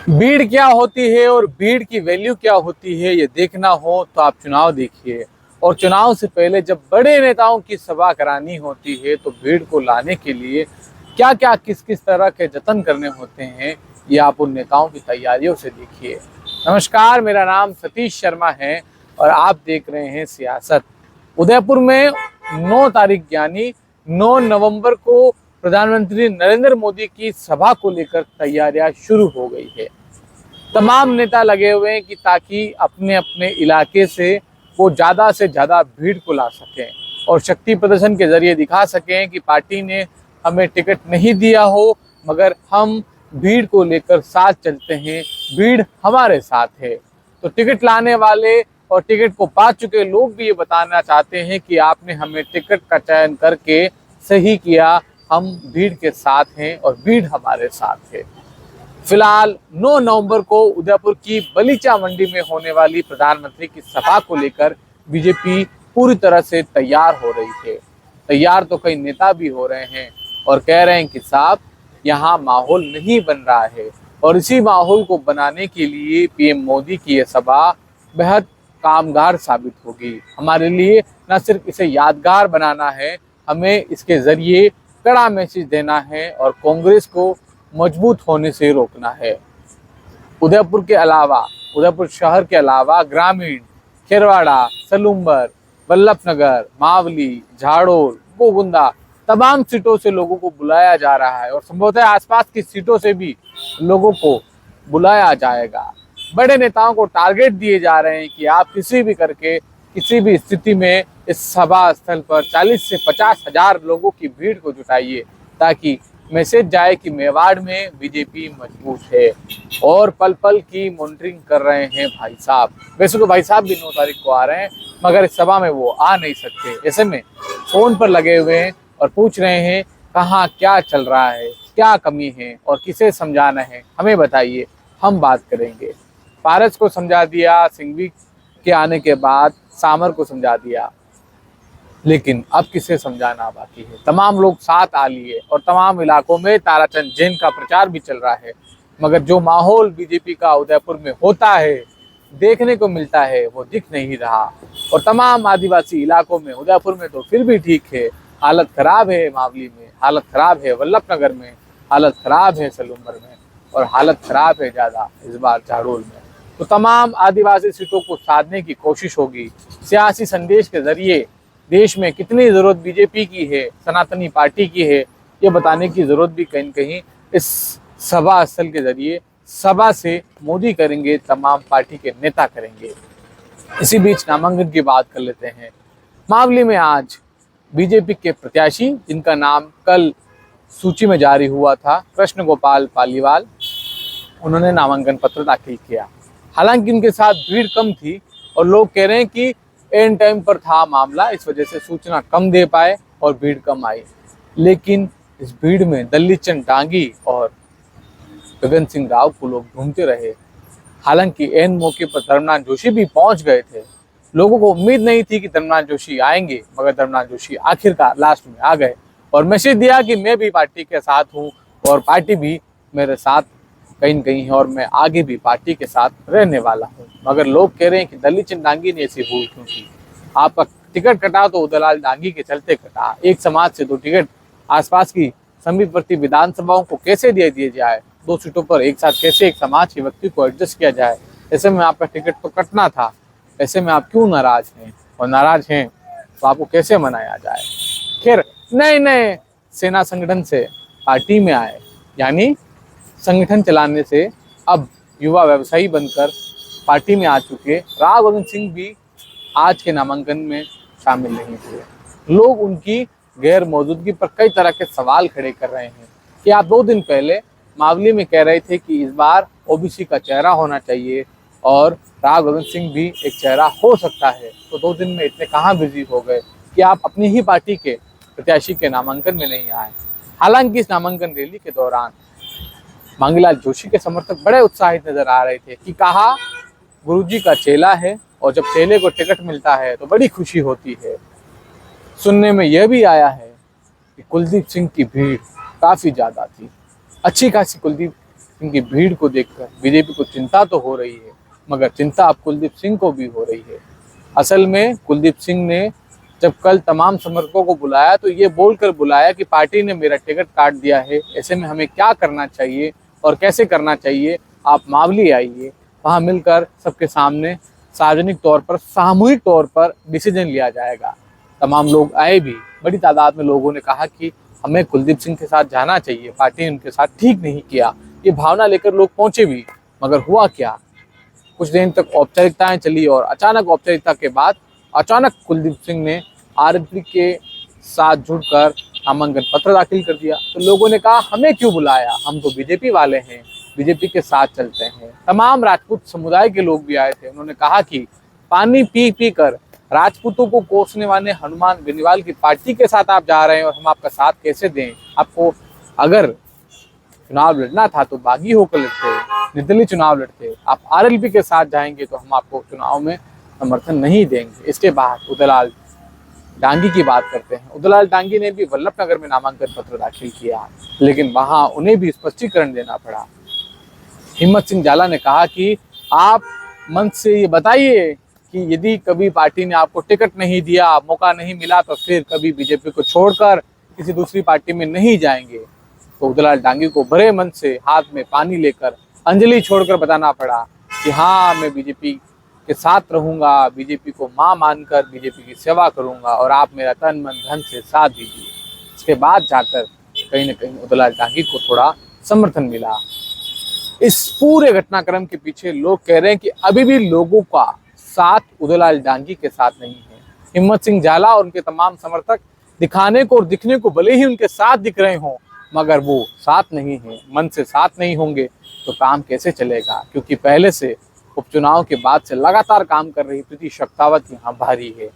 भीड़ क्या होती है और भीड़ की वैल्यू क्या होती है, ये देखना हो तो आप चुनाव देखिए। और चुनाव से पहले जब बड़े नेताओं की सभा करानी होती है तो भीड़ को लाने के लिए क्या क्या किस किस तरह के जतन करने होते हैं, ये आप उन नेताओं की तैयारियों से देखिए। नमस्कार, मेरा नाम सतीश शर्मा है और आप देख रहे हैं सियासत। उदयपुर में 9 तारीख यानी 9 नवंबर को प्रधानमंत्री नरेंद्र मोदी की सभा को लेकर तैयारियां शुरू हो गई है। तमाम नेता लगे हुए हैं कि ताकि अपने अपने इलाके से वो ज़्यादा से ज़्यादा भीड़ को ला सकें और शक्ति प्रदर्शन के जरिए दिखा सकें कि पार्टी ने हमें टिकट नहीं दिया हो, मगर हम भीड़ को लेकर साथ चलते हैं, भीड़ हमारे साथ है। तो टिकट लाने वाले और टिकट को पा चुके लोग भी ये बताना चाहते हैं कि आपने हमें टिकट का चयन करके सही किया, हम भीड़ के साथ हैं और भीड़ हमारे साथ है। फिलहाल 9 नवंबर को उदयपुर की बलीचा मंडी में होने वाली प्रधानमंत्री की सभा को लेकर बीजेपी पूरी तरह से तैयार हो रही है। तैयार तो कई नेता भी हो रहे हैं और कह रहे हैं कि साहब यहाँ माहौल नहीं बन रहा है और इसी माहौल को बनाने के लिए पीएम मोदी की यह सभा बेहद कामगार साबित होगी। हमारे लिए न सिर्फ इसे यादगार बनाना है, हमें इसके जरिए कड़ा मैसेज देना है और कांग्रेस को मजबूत होने से रोकना है। उदयपुर के अलावा, उदयपुर शहर के अलावा ग्रामीण, खेरवाड़ा, सलूम्बर, वल्लभनगर, मावली, झाड़ोल, गोगुंदा तमाम सीटों से लोगों को बुलाया जा रहा है और संभवतः आसपास की सीटों से भी लोगों को बुलाया जाएगा। बड़े नेताओं को टारगेट दिए जा रहे हैं कि आप किसी भी करके किसी भी स्थिति में इस सभा स्थल पर 40 से 50 हजार लोगों की भीड़ को जुटाइए ताकि मैसेज जाए कि मेवाड़ में बीजेपी मजबूत है। और पल पल की मॉनिटरिंग कर रहे हैं भाई साहब। वैसे तो भाई साहब भी 9 तारीख को आ रहे हैं, मगर इस सभा में वो आ नहीं सकते। ऐसे में फोन पर लगे हुए हैं और पूछ रहे हैं कहाँ क्या चल रहा है, क्या कमी है और किसे समझाना है, हमें बताइए, हम बात करेंगे। पारस को समझा दिया, सिंघवी के आने के बाद सामर को समझा दिया, लेकिन अब किसे समझाना बाकी है। तमाम लोग साथ आ लिए और तमाम इलाकों में ताराचंद जैन का प्रचार भी चल रहा है, मगर जो माहौल बीजेपी का उदयपुर में होता है, देखने को मिलता है, वो दिख नहीं रहा। और तमाम आदिवासी इलाकों में, उदयपुर में तो फिर भी ठीक है, हालत खराब है, मावली में हालत खराब है, वल्लभनगर में हालत खराब है, सलूम्बर में और हालत खराब है ज़्यादा इस बार झाड़ोल में। तो तमाम आदिवासी सीटों को साधने की कोशिश होगी। सियासी संदेश के जरिए देश में कितनी ज़रूरत बीजेपी की है, सनातनी पार्टी की है, ये बताने की ज़रूरत भी कहीं न कहीं इस सभा स्थल के जरिए सभा से मोदी करेंगे, तमाम पार्टी के नेता करेंगे। इसी बीच नामांकन की बात कर लेते हैं। मावली में आज बीजेपी के प्रत्याशी, जिनका नाम कल सूची में जारी हुआ था, कृष्ण गोपाल पालीवाल, उन्होंने नामांकन पत्र दाखिल किया। हालांकि उनके साथ भीड़ कम थी और लोग कह रहे हैं कि एंड टाइम पर था मामला, इस वजह से सूचना कम दे पाए और भीड़ कम आई। लेकिन इस भीड़ में दलित चंद डांगी और गगन सिंह राव को लोग ढूंढते रहे। हालांकि एन मौके पर धर्मनाथ जोशी भी पहुंच गए थे। लोगों को उम्मीद नहीं थी कि धर्मनाथ जोशी आएंगे, मगर धर्मनाथ जोशी आखिरकार लास्ट में आ गए और मैसेज दिया कि मैं भी पार्टी के साथ हूँ और पार्टी भी मेरे साथ कहीं न कहीं है और मैं आगे भी पार्टी के साथ रहने वाला हूँ। मगर लोग कह रहे हैं कि दलित चंद डांगी ने ऐसी भूल क्यों की। आपका टिकट कटा तो उदयलाल डांगी के चलते कटा। एक समाज से 2 टिकट आसपास की समीपवर्ती विधानसभाओं को कैसे दे दिए जाए, 2 सीटों पर एक साथ कैसे एक समाज के व्यक्ति को एडजस्ट किया जाए। ऐसे में आपका टिकट तो कटना था, ऐसे में आप क्यों नाराज हैं, और नाराज हैं तो आपको कैसे मनाया जाए। खैर, नए नए सेना संगठन से पार्टी में आए, यानी संगठन चलाने से अब युवा व्यवसायी बनकर पार्टी में आ चुके राव गोविंद सिंह भी आज के नामांकन में शामिल नहीं हुए। लोग उनकी गैर मौजूदगी पर कई तरह के सवाल खड़े कर रहे हैं कि आप 2 दिन पहले मावली में कह रहे थे कि इस बार ओबीसी का चेहरा होना चाहिए और राव गोविंद सिंह भी एक चेहरा हो सकता है, तो 2 दिन में इतने कहाँ बिजी हो गए कि आप अपनी ही पार्टी के प्रत्याशी के नामांकन में नहीं आए। हालांकि इस नामांकन रैली के दौरान मांगीलाल जोशी के समर्थक बड़े उत्साहित नजर आ रहे थे कि कहा गुरुजी का चेला है और जब चेले को टिकट मिलता है तो बड़ी खुशी होती है। सुनने में यह भी आया है कि कुलदीप सिंह की भीड़ काफ़ी ज़्यादा थी, अच्छी खासी कुलदीप सिंह की भीड़ को देखकर बीजेपी को चिंता तो हो रही है, मगर चिंता अब कुलदीप सिंह को भी हो रही है। असल में कुलदीप सिंह ने जब कल तमाम समर्थकों को बुलाया तो ये बोलकर बुलाया कि पार्टी ने मेरा टिकट काट दिया है, ऐसे में हमें क्या करना चाहिए और कैसे करना चाहिए, आप मावली आइए, वहाँ मिलकर सबके सामने सार्वजनिक तौर पर, सामूहिक तौर पर डिसीजन लिया जाएगा। तमाम लोग आए भी, बड़ी तादाद में लोगों ने कहा कि हमें कुलदीप सिंह के साथ जाना चाहिए, पार्टी ने उनके साथ ठीक नहीं किया, ये भावना लेकर लोग पहुंचे भी। मगर हुआ क्या, कुछ दिन तक औपचारिकताएं चली और अचानक औपचारिकता के बाद अचानक कुलदीप सिंह ने आरएलपी के साथ जुड़कर नामांकन पत्र दाखिल कर दिया। तो लोगों ने कहा हमें क्यों बुलाया, हम तो बीजेपी वाले हैं, बीजेपी के साथ चलते हैं। तमाम राजपूत समुदाय के लोग भी आए थे। उन्होंने कहा कि पानी पी पी कर राजपूतों को कोसने वाले हनुमान बेनीवाल की पार्टी के साथ आप जा रहे हैं और हम आपका साथ कैसे दें। आपको अगर चुनाव लड़ना था तो बागी होकर लड़ते, निर्दलीय चुनाव लड़ते। आप आरएलपी के साथ जाएंगे तो हम आपको चुनाव में समर्थन नहीं देंगे। इसके बाद उदयलाल डांगी की बात करते हैं। उदयलाल डांगी ने भी वल्लभनगर में नामांकन पत्र दाखिल किया, लेकिन वहां उन्हें भी स्पष्टीकरण देना पड़ा। हिम्मत सिंह जाला ने कहा कि आप मंच से ये बताइए कि यदि कभी पार्टी ने आपको टिकट नहीं दिया, मौका नहीं मिला, तो फिर कभी बीजेपी को छोड़कर किसी दूसरी पार्टी में नहीं जाएंगे। तो उदयलाल डांगी को बड़े मन से हाथ में पानी लेकर अंजलि छोड़कर बताना पड़ा कि हाँ, मैं बीजेपी के साथ रहूंगा, बीजेपी को मां मानकर बीजेपी की सेवा करूंगा और आप मेरा तन मन धन से साथ दीजिए। इसके बाद जाकर कहीं न कहीं उदयलाल डांगी को थोड़ा समर्थन मिला। इस पूरे घटनाक्रम के पीछे लोग कह रहे हैं कि अभी भी लोगों का साथ उदयलाल डांगी के साथ नहीं है। हिम्मत सिंह जाला और उनके तमाम समर्थक दिखाने को और दिखने को भले ही उनके साथ दिख रहे हों, मगर वो साथ नहीं है, मन से साथ नहीं होंगे तो काम कैसे चलेगा। क्योंकि पहले से उपचुनाव के बाद से लगातार काम कर रही प्रीति शक्तावत यहाँ भारी है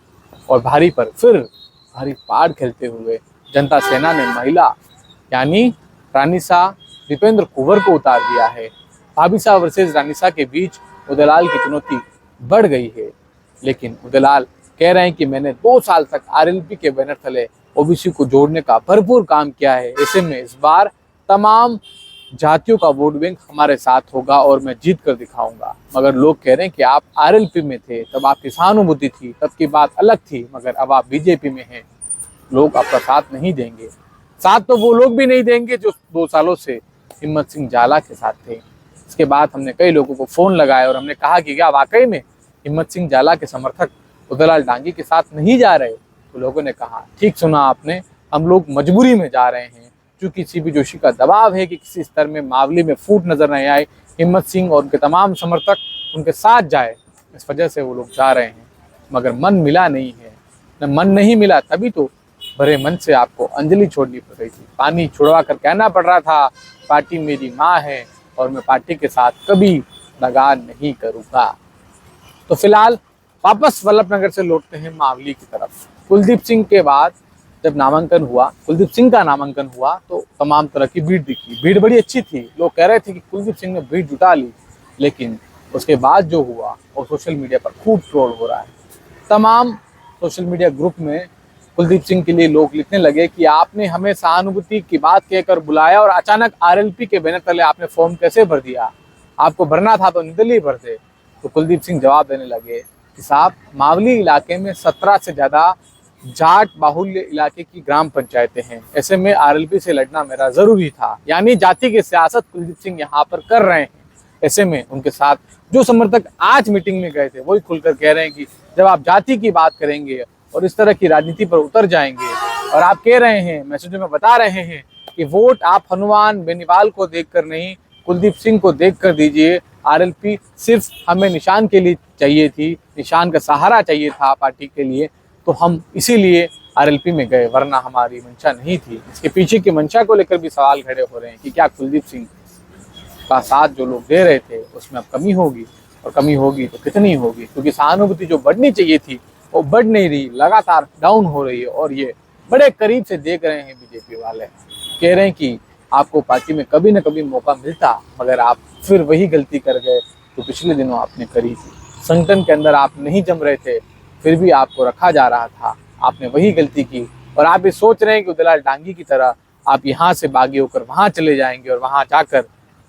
और भारी पर फिर भारी पार खेलते हुए जनता सेना ने महिला यानी रानीसा दीपेंद्र कुंवर को उतार दिया है। भाभीसा वर्सेस रानीसा के बीच उदयलाल की चुनौती बढ़ गई है, लेकिन उदयलाल कह रहे हैं कि मैंने 2 साल तक आरएलपी के बैनर तले ओबीसी को जोड़ने का भरपूर काम किया है। ऐसे में इस बार तमाम जातियों का वोट बैंक हमारे साथ होगा और मैं जीत कर दिखाऊंगा। मगर लोग कह रहे हैं कि आप आरएलपी में थे तब आपकी सहानुभूति थी, तब की बात अलग थी, मगर अब आप बीजेपी में हैं, लोग आपका साथ नहीं देंगे। साथ तो वो लोग भी नहीं देंगे जो 2 सालों से हिम्मत सिंह जाला के साथ थे। इसके बाद हमने कई लोगों को फोन लगाया और हमने कहा कि क्या वाकई में हिम्मत सिंह जाला के समर्थक उदयलाल डांगी के साथ नहीं जा रहे। तो लोगों ने कहा ठीक सुना आपने, हम लोग मजबूरी में जा रहे हैं, क्योंकि सीपी जोशी का दबाव है कि किसी स्तर में मावली में फूट नजर नहीं आए, हिम्मत सिंह और उनके तमाम समर्थक उनके साथ जाए, इस वजह से वो लोग जा रहे हैं। मगर मन मिला नहीं है, न मन नहीं मिला तभी तो भरे मन से आपको अंजलि छोड़नी पड़ रही थी, पानी छुड़वा कर कहना पड़ रहा था पार्टी मेरी माँ है और मैं पार्टी के साथ कभी दगा नहीं करूँगा। तो फिलहाल वापस वल्लभनगर से लौटते हैं मावली की तरफ। कुलदीप सिंह के बाद जब नामांकन हुआ, कुलदीप सिंह का नामांकन हुआ तो तमाम तरह की भीड़ दिखी। भीड़ बड़ी अच्छी थी, लोग कह रहे थे कि कुलदीप सिंह ने भीड़ जुटा ली, लेकिन उसके बाद जो हुआ और सोशल मीडिया पर खूब ट्रोल हो रहा है। तमाम सोशल मीडिया ग्रुप में कुलदीप सिंह के लिए लोग लिखने लगे कि आपने हमें सहानुभूति की बात कहकर बुलाया और अचानक आरएलपी के बैनर तले आपने फॉर्म कैसे भर दिया, आपको भरना था तो निर्दलीय भरते। तो कुलदीप सिंह जवाब देने लगे कि साहब, मावली इलाके में 17 से ज़्यादा जाट बाहुल्य इलाके की ग्राम पंचायतें हैं, ऐसे में आरएलपी से लड़ना मेरा जरूरी था। यानी जाति की सियासत कुलदीप सिंह यहाँ पर कर रहे हैं। ऐसे में उनके साथ जो समर्थक आज मीटिंग में गए थे वही खुलकर कह रहे हैं कि जब आप जाति की बात करेंगे और इस तरह की राजनीति पर उतर जाएंगे और आप कह रहे हैं, मैसेजों में बता रहे हैं कि वोट आप हनुमान बेनीवाल को देखकर नहीं कुलदीप सिंह को देखकर दीजिए, आरएलपी सिर्फ हमें निशान के लिए चाहिए थी, निशान का सहारा चाहिए था पार्टी के लिए, तो हम इसीलिए आरएलपी में गए, वरना हमारी मंशा नहीं थी। इसके पीछे की मंशा को लेकर भी सवाल खड़े हो रहे हैं कि क्या कुलदीप सिंह का साथ जो लोग दे रहे थे उसमें अब कमी होगी, और कमी होगी तो कितनी होगी, क्योंकि सहानुभूति जो बढ़नी चाहिए थी वो बढ़ नहीं रही, लगातार डाउन हो रही है। और ये बड़े करीब से देख रहे हैं बीजेपी वाले, कह रहे हैं कि आपको पार्टी में कभी न कभी मौका मिलता, मगर आप फिर वही गलती कर गए जो पिछले दिनों आपने करी थी। संगठन के अंदर आप नहीं जम रहे थे, फिर भी आपको रखा जा रहा था, आपने वही गलती की। और आप ये सोच रहे हैं कि उदयलाल डांगी की तरह आप यहाँ से बागी होकर वहाँ चले जाएंगे और वहाँ जाकर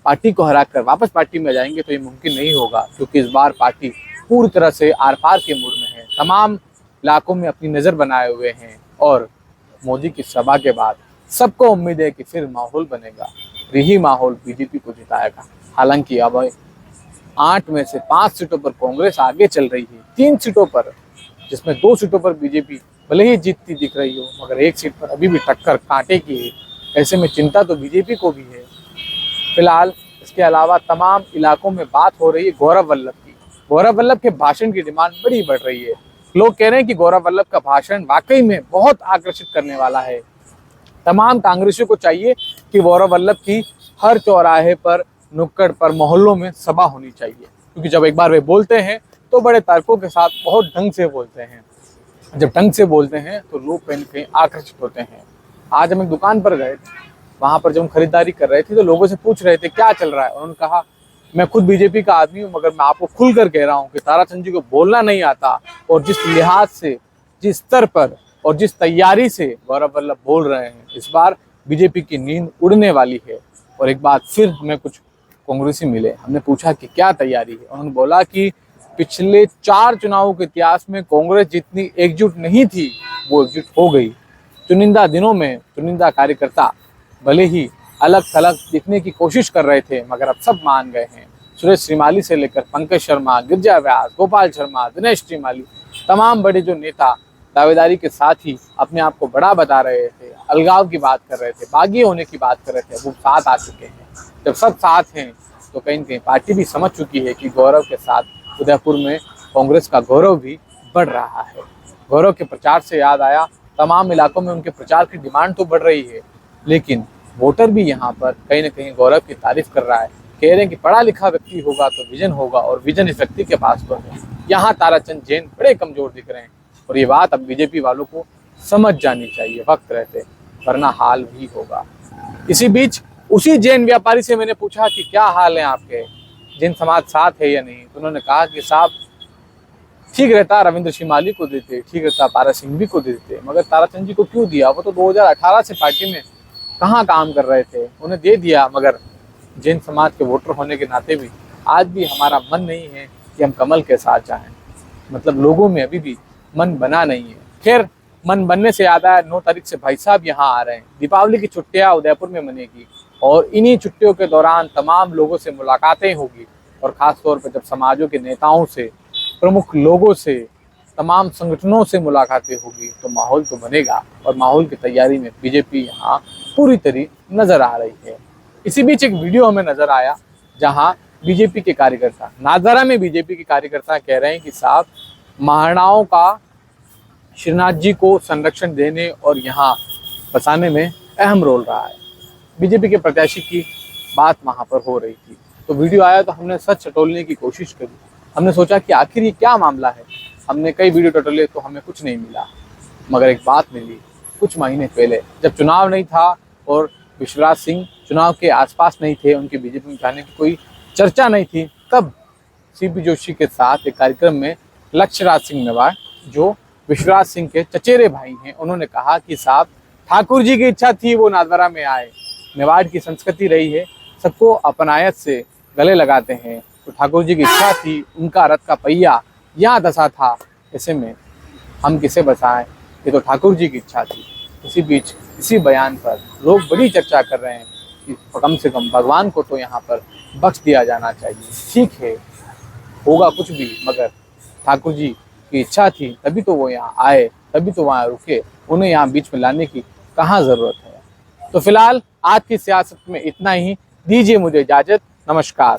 पार्टी को हराकर वापस पार्टी में जाएंगे तो ये मुमकिन नहीं होगा, क्योंकि इस बार पार्टी पूरी तरह से आर पार के मूड में है। तमाम इलाकों में अपनी नज़र बनाए हुए हैं और मोदी की सभा के बाद सबको उम्मीद है कि फिर माहौल बनेगा, यही माहौल बीजेपी को जिताएगा। हालांकि अब 8 में से 5 सीटों पर कांग्रेस आगे चल रही है, 3 सीटों पर, जिसमें 2 सीटों पर बीजेपी भले ही जीतती दिख रही हो, मगर 1 सीट पर अभी भी टक्कर कांटे की है। ऐसे में चिंता तो बीजेपी को भी है। फिलहाल इसके अलावा तमाम इलाकों में बात हो रही है गौरव वल्लभ की। गौरव वल्लभ के भाषण की डिमांड बड़ी बढ़ रही है। लोग कह रहे हैं कि गौरव वल्लभ का भाषण वाकई में बहुत आकर्षित करने वाला है। तमाम कांग्रेसियों को चाहिए कि गौरव वल्लभ की हर चौराहे पर, नुक्कड़ पर, मोहल्लों में सभा होनी चाहिए, क्योंकि जब एक बार वे बोलते हैं तो बड़े तर्कों के साथ बहुत ढंग से बोलते हैं। जब ढंग से बोलते हैं तो लोग कहीं न कहीं आकर्षित होते हैं। आज हम एक दुकान पर गए थे, वहाँ पर जब हम खरीदारी कर रहे थे तो लोगों से पूछ रहे थे क्या चल रहा है। उन्होंने कहा मैं खुद बीजेपी का आदमी हूँ, मगर मैं आपको खुलकर कह रहा हूँ कि ताराचंद जी को बोलना नहीं आता, और जिस लिहाज से, जिस स्तर पर और जिस तैयारी से गौरव वल्लभ बोल रहे हैं, इस बार बीजेपी की नींद उड़ने वाली है। और एक बात फिर हमें कुछ कांग्रेसी मिले, हमने पूछा कि क्या तैयारी है। उन्होंने बोला कि पिछले 4 चुनावों के इतिहास में कांग्रेस जितनी एकजुट नहीं थी वो एकजुट हो गई। चुनिंदा दिनों में चुनिंदा कार्यकर्ता भले ही अलग थलग दिखने की कोशिश कर रहे थे, मगर अब सब मान गए हैं। सुरेश श्रीमाली से लेकर पंकज शर्मा, गिरिजा व्यास, गोपाल शर्मा, दिनेश श्रीमाली, तमाम बड़े जो नेता दावेदारी के साथ ही अपने आप को बड़ा बता रहे थे, अलगाव की बात कर रहे थे, बागी होने की बात कर रहे थे, वो साथ आ चुके हैं। जब सब साथ हैं तो कहीं न कहीं पार्टी भी समझ चुकी है कि गौरव के साथ उदयपुर में कांग्रेस का गौरव भी बढ़ रहा है। गौरव के प्रचार से याद आया, तमाम इलाकों में उनके प्रचार की डिमांड तो बढ़ रही है, लेकिन वोटर भी यहाँ पर कहीं न कहीं गौरव की तारीफ कर रहा है। कह रहे हैं कि पढ़ा लिखा व्यक्ति होगा तो विजन होगा, और विजन इस व्यक्ति के पास तो है। यहाँ ताराचंद जैन बड़े कमजोर दिख रहे हैं, और ये बात अब बीजेपी वालों को समझ जानी चाहिए वक्त रहते, वरना हाल भी होगा। इसी बीच उसी जैन व्यापारी से मैंने पूछा कि क्या हाल है आपके, जैन समाज साथ है या नहीं। तो उन्होंने कहा कि साहब ठीक रहता रविंद्र श्रीमाली को देते, ठीक रहता पारा सिंघवी को देते, मगर ताराचंद जी को क्यों दिया? वो तो 2018 से पार्टी में कहाँ काम कर रहे थे, उन्हें दे दिया। मगर जैन समाज के वोटर होने के नाते भी आज भी हमारा मन नहीं है कि हम कमल के साथ जाएं। मतलब लोगों में अभी भी मन बना नहीं है। खैर, मन बनने से याद आया, 9 तारीख से भाई साहब यहाँ आ रहे हैं। दीपावली की छुट्टियाँ उदयपुर में मनेगी, और इन्हीं छुट्टियों के दौरान तमाम लोगों से मुलाकातें होगी, और ख़ास तौर पर जब समाजों के नेताओं से, प्रमुख लोगों से, तमाम संगठनों से मुलाकातें होगी तो माहौल तो बनेगा। और माहौल की तैयारी में बीजेपी यहाँ पूरी तरह नज़र आ रही है। इसी बीच एक वीडियो हमें नज़र आया जहाँ बीजेपी के कार्यकर्ता, नादरा में बीजेपी के कार्यकर्ता कह रहे हैं कि साहब महाराणाओं का श्रीनाथ जी को संरक्षण देने और यहाँ बसाने में अहम रोल रहा है। बीजेपी के प्रत्याशी की बात वहाँ पर हो रही थी, तो वीडियो आया तो हमने सच टटोलने की कोशिश करी। हमने सोचा कि आखिर ये क्या मामला है। हमने कई वीडियो टटोले तो हमें कुछ नहीं मिला, मगर एक बात मिली कुछ महीने पहले, जब चुनाव नहीं था और विश्वराज सिंह चुनाव के आसपास नहीं थे, उनके बीजेपी में जाने की कोई चर्चा नहीं थी, तब सीपी जोशी के साथ एक कार्यक्रम में लक्ष्यराज सिंह मेवाड़, जो विश्वराज सिंह के चचेरे भाई हैं, उन्होंने कहा कि साहब ठाकुर जी की इच्छा थी वो नादरा में आए। मेवाड़ की संस्कृति रही है, सबको अपनायत से गले लगाते हैं, तो ठाकुर जी की इच्छा थी, उनका रथ का पहिया यहाँ धंसा था, ऐसे में हम किसे बसाएं, ये तो ठाकुर जी की इच्छा थी। इसी बीच इसी बयान पर लोग बड़ी चर्चा कर रहे हैं कि कम से कम भगवान को तो यहाँ पर बख्श दिया जाना चाहिए। ठीक है, होगा कुछ भी, मगर ठाकुर जी की इच्छा थी तभी तो वो यहाँ आए, तभी तो वहाँ रुके, उन्हें यहाँ बीच में लाने की कहाँ ज़रूरत है। तो फिलहाल आज की सियासत में इतना ही। दीजिए मुझे इजाज़त, नमस्कार।